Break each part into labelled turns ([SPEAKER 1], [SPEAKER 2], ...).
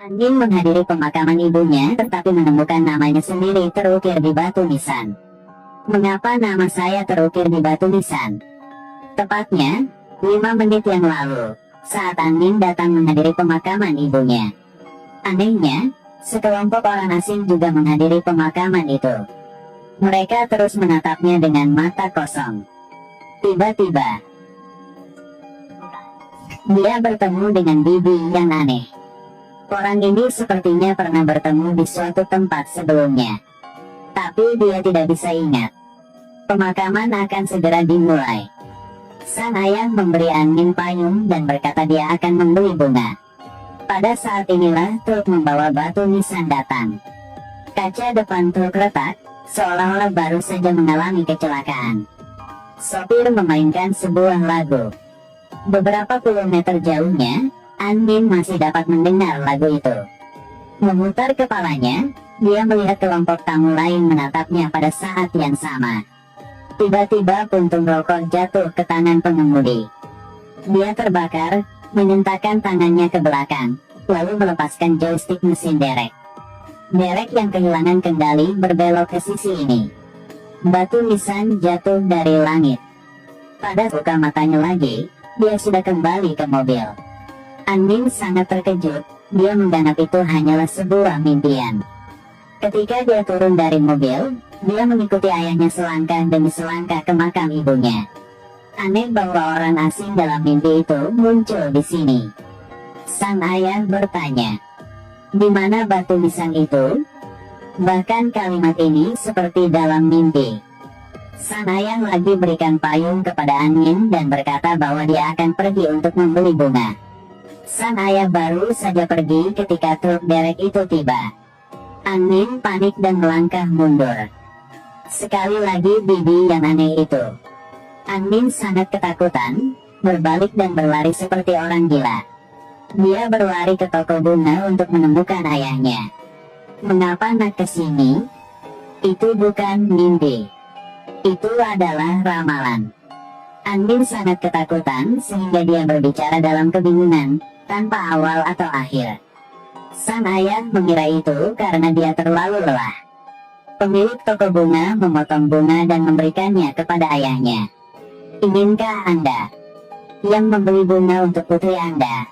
[SPEAKER 1] Andin menghadiri pemakaman ibunya tetapi menemukan namanya sendiri terukir di batu nisan. Mengapa nama saya terukir di batu nisan? Tepatnya, 5 menit yang lalu, saat Andin datang menghadiri pemakaman ibunya. Anehnya, sekelompok orang asing juga menghadiri pemakaman itu. Mereka terus menatapnya dengan mata kosong. Tiba-tiba, dia bertemu dengan bibi yang aneh. Orang ini sepertinya pernah bertemu di suatu tempat sebelumnya. Tapi dia tidak bisa ingat. Pemakaman akan segera dimulai. Sang ayah memberi Andin payung dan berkata dia akan membeli bunga. Pada saat inilah truk membawa batu nisan datang. Kaca depan truk retak, seolah-olah baru saja mengalami kecelakaan. Sopir memainkan sebuah lagu. Beberapa puluh meter jauhnya, Andin masih dapat mendengar lagu itu. Memutar kepalanya, dia melihat kelompok tamu lain menatapnya pada saat yang sama. Tiba-tiba puntung rokok jatuh ke tangan pengemudi. Dia terbakar, menyentakkan tangannya ke belakang, lalu melepaskan joystick mesin derek. Derek yang kehilangan kendali berbelok ke sisi ini. Batu nisan jatuh dari langit. Pada buka matanya lagi, dia sudah kembali ke mobil. Andin sangat terkejut, dia menganggap itu hanyalah sebuah mimpian. Ketika dia turun dari mobil, dia mengikuti ayahnya selangkah demi selangkah ke makam ibunya. Aneh bahwa orang asing dalam mimpi itu muncul di sini. Sang ayah bertanya, "Di mana batu nisan itu?" Bahkan kalimat ini seperti dalam mimpi. Sang ayah lagi berikan payung kepada Andin dan berkata bahwa dia akan pergi untuk membeli bunga. Sang ayah baru saja pergi ketika truk derek itu tiba. Andin panik dan melangkah mundur. Sekali lagi bibi yang aneh itu. Andin sangat ketakutan, berbalik dan berlari seperti orang gila. Dia berlari ke toko bunga untuk menemukan ayahnya. "Mengapa nak kesini?" Itu bukan mimpi. Itu adalah ramalan. Andin sangat ketakutan sehingga dia berbicara dalam kebingungan, tanpa awal atau akhir. Sang ayah mengira itu karena dia terlalu lelah. Pemilik toko bunga memotong bunga dan memberikannya kepada ayahnya. "Inginkah Anda yang membeli bunga untuk putri Anda?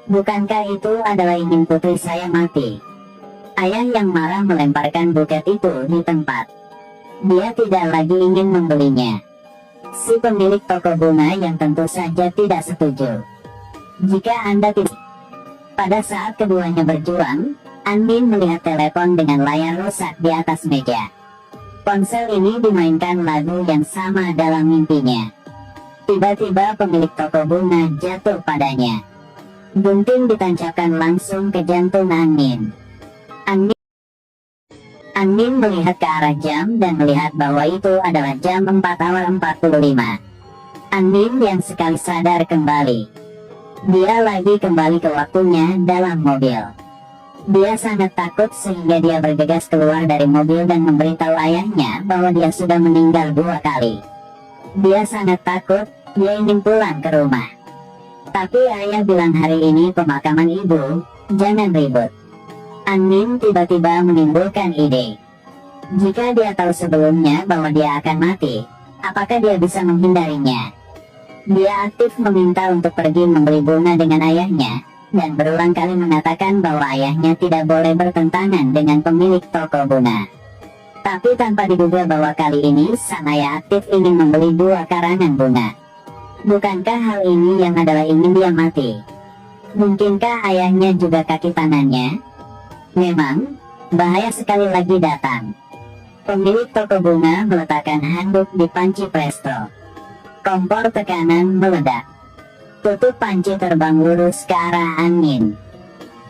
[SPEAKER 1] Bukankah itu adalah ingin putri saya mati?" Ayah yang marah melemparkan buket itu di tempat. Dia tidak lagi ingin membelinya. Si pemilik toko bunga yang tentu saja tidak setuju. "Jika Anda tidak..." Pada saat keduanya berjuang, Andin melihat telepon dengan layar rusak di atas meja. Ponsel ini dimainkan lagu yang sama dalam mimpinya. Tiba-tiba pemilik toko bunga jatuh padanya. Gunting ditancapkan langsung ke jantung Andin. Andin melihat ke arah jam dan melihat bahwa itu adalah jam 4:45. Andin yang sekali sadar kembali. Dia lagi kembali ke waktunya dalam mobil. Dia sangat takut sehingga dia bergegas keluar dari mobil dan memberitahu ayahnya bahwa dia sudah meninggal 2 kali. Dia sangat takut, dia ingin pulang ke rumah. Tapi ayah bilang hari ini pemakaman ibu, jangan ribut. Andin tiba-tiba menimbulkan ide. Jika dia tahu sebelumnya bahwa dia akan mati, apakah dia bisa menghindarinya? Dia aktif meminta untuk pergi membeli bunga dengan ayahnya, dan berulang kali mengatakan bahwa ayahnya tidak boleh bertentangan dengan pemilik toko bunga. Tapi tanpa diduga bahwa kali ini sang ayah aktif ingin membeli 2 karangan bunga. Bukankah hal ini yang adalah ingin dia mati? Mungkinkah ayahnya juga kaki tangannya? Memang, bahaya sekali lagi datang. Pemilik toko bunga meletakkan handuk di panci presto. Kompor tekanan meledak. Tutup panci terbang lurus ke arah Andin.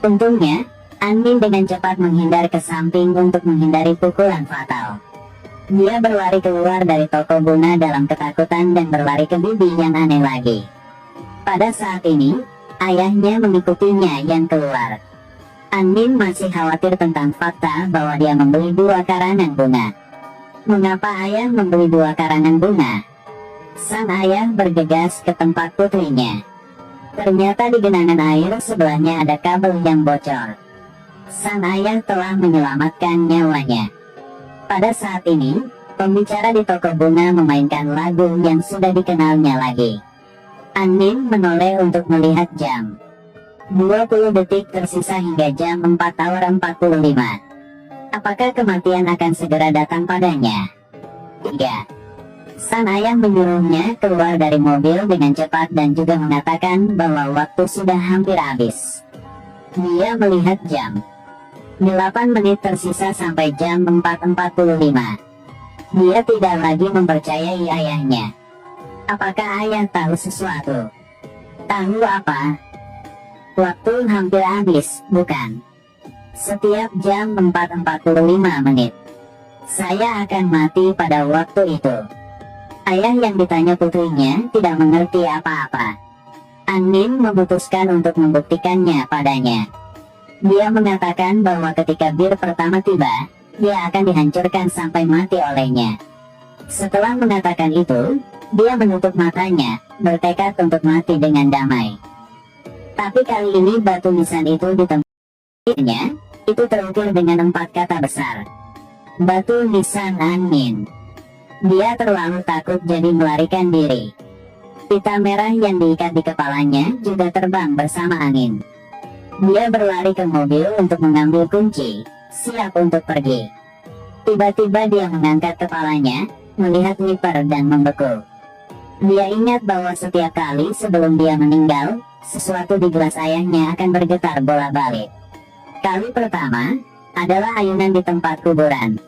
[SPEAKER 1] Untungnya, Andin dengan cepat menghindar ke samping untuk menghindari pukulan fatal. Dia berlari keluar dari toko bunga dalam ketakutan dan berlari ke bibi yang aneh lagi. Pada saat ini, ayahnya mengikutinya yang keluar. Andin masih khawatir tentang fakta bahwa dia membeli 2 karangan bunga. Mengapa ayah membeli 2 karangan bunga? Sang ayah bergegas ke tempat putrinya. Ternyata di genangan air sebelahnya ada kabel yang bocor. Sang ayah telah menyelamatkan nyawanya. Pada saat ini, pembicara di toko bunga memainkan lagu yang sudah dikenalnya lagi. Anin menoleh untuk melihat jam. 20 detik tersisa hingga jam 4:45. Apakah kematian akan segera datang padanya? 3. Sang ayah menyuruhnya keluar dari mobil dengan cepat dan juga mengatakan bahwa waktu sudah hampir habis. Dia melihat jam. 8 menit tersisa sampai jam 4:45. Dia tidak lagi mempercayai ayahnya. Apakah ayah tahu sesuatu? Tahu apa? Waktu hampir habis, bukan? Setiap jam 4:45 menit. Saya akan mati pada waktu itu. Ayah yang ditanya putrinya tidak mengerti apa-apa. Anin memutuskan untuk membuktikannya padanya. Dia mengatakan bahwa ketika bir pertama tiba, dia akan dihancurkan sampai mati olehnya. Setelah mengatakan itu, dia menutup matanya, bertekad untuk mati dengan damai. Tapi kali ini batu nisan itu di tempatnya, itu terukir dengan 4 kata besar. Batu nisan Anin. Dia terlalu takut jadi melarikan diri. Pita merah yang diikat di kepalanya juga terbang bersama angin. Dia berlari ke mobil untuk mengambil kunci, siap untuk pergi. Tiba-tiba dia mengangkat kepalanya, melihat Nipper dan membeku. Dia ingat bahwa setiap kali sebelum dia meninggal, sesuatu di gelas ayahnya akan bergetar bolak-balik. Kali pertama adalah ayunan di tempat kuburan.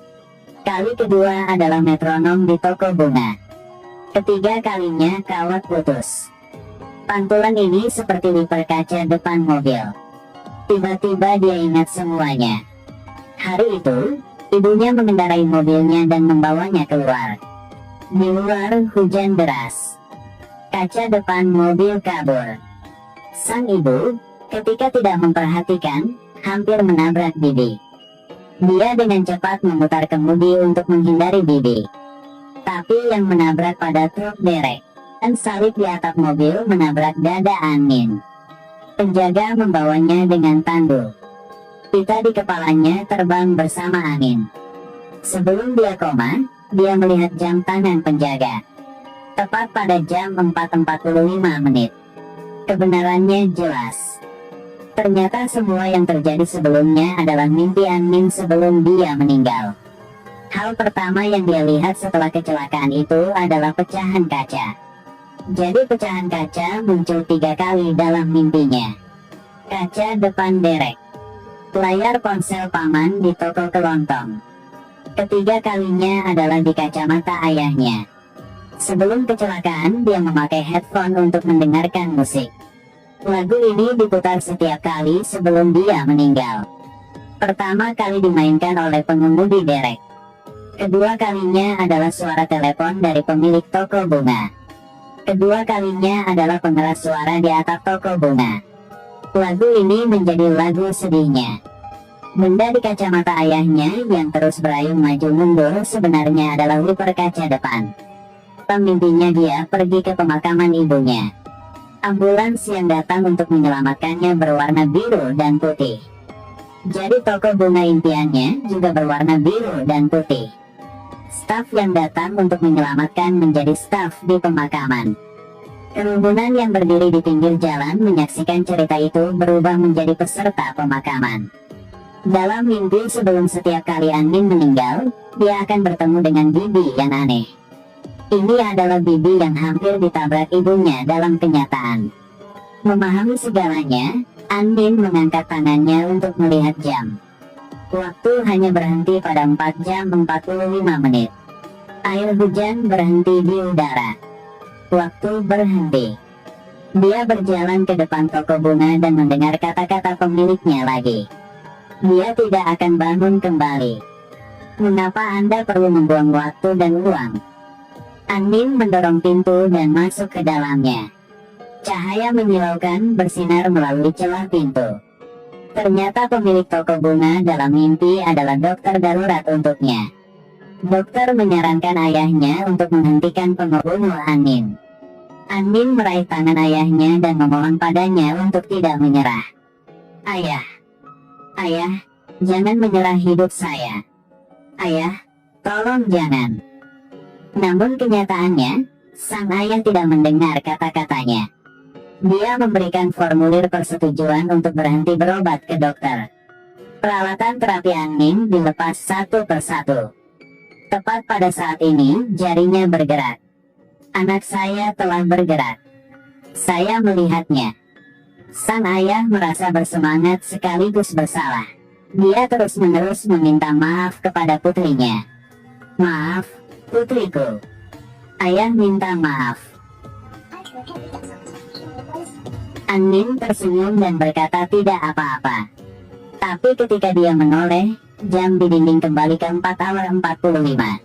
[SPEAKER 1] Kali kedua adalah metronom di toko bunga. Ketiga kalinya kawat putus. Pantulan ini seperti wiper kaca depan mobil. Tiba-tiba dia ingat semuanya. Hari itu, ibunya mengendarai mobilnya dan membawanya keluar. Di luar hujan deras. Kaca depan mobil kabur. Sang ibu, ketika tidak memperhatikan, hampir menabrak Bibi. Dia dengan cepat memutar kemudi untuk menghindari Bibi. Tapi yang menabrak pada truk derek dan salib di atap mobil menabrak dada Anin. Penjaga membawanya dengan tandu. Pita di kepalanya terbang bersama angin. Sebelum dia koma, dia melihat jam tangan penjaga. Tepat pada jam 4:45 menit. Kebenarannya jelas. Ternyata semua yang terjadi sebelumnya adalah mimpi Anin sebelum dia meninggal. Hal pertama yang dia lihat setelah kecelakaan itu adalah pecahan kaca. Jadi pecahan kaca muncul 3 kali dalam mimpinya. Kaca depan derek. Layar ponsel paman di toko kelontong. Ketiga kalinya adalah di kacamata ayahnya. Sebelum kecelakaan dia memakai headphone untuk mendengarkan musik. Lagu ini diputar setiap kali sebelum dia meninggal. Pertama kali dimainkan oleh pengemudi derek. Kedua kalinya adalah suara telepon dari pemilik toko bunga. Kedua kalinya adalah pengeras suara di atap toko bunga. Lagu ini menjadi lagu sedihnya. Benda di kacamata ayahnya yang terus berayun maju mundur sebenarnya adalah wiper kaca depan. Pemimpinya dia pergi ke pemakaman ibunya. Ambulans yang datang untuk menyelamatkannya berwarna biru dan putih. Jadi toko bunga impiannya juga berwarna biru dan putih. Staf yang datang untuk menyelamatkan menjadi staf di pemakaman. Kerumunan yang berdiri di pinggir jalan menyaksikan cerita itu berubah menjadi peserta pemakaman. Dalam mimpi sebelum setiap kali Anin meninggal, dia akan bertemu dengan Bibi yang aneh. Ini adalah Bibi yang hampir ditabrak ibunya dalam kenyataan. Memahami segalanya, Anin mengangkat tangannya untuk melihat jam. Waktu hanya berhenti pada 4 jam 45 menit. Air hujan berhenti di udara. Waktu berhenti. Dia berjalan ke depan toko bunga dan mendengar kata-kata pemiliknya lagi. Dia tidak akan bangun kembali. Mengapa Anda perlu membuang waktu dan uang? Anin mendorong pintu dan masuk ke dalamnya. Cahaya menyilaukan bersinar melalui celah pintu. Ternyata pemilik toko bunga dalam mimpi adalah dokter darurat untuknya. Dokter menyarankan ayahnya untuk menghentikan pembunuh Anin. Andin meraih tangan ayahnya dan memohon padanya untuk tidak menyerah. Ayah, ayah, jangan menyerah hidup saya. Ayah, tolong jangan. Namun kenyataannya, sang ayah tidak mendengar kata-katanya. Dia memberikan formulir persetujuan untuk berhenti berobat ke dokter. Peralatan terapi Andin dilepas satu persatu. Tepat pada saat ini, jarinya bergerak. Anak saya telah bergerak. Saya melihatnya. Sang ayah merasa bersemangat sekaligus bersalah. Dia terus-menerus meminta maaf kepada putrinya. Maaf, putriku. Ayah minta maaf. Andin tersenyum dan berkata tidak apa-apa. Tapi ketika dia menoleh, jam di dinding kembali ke 4:45.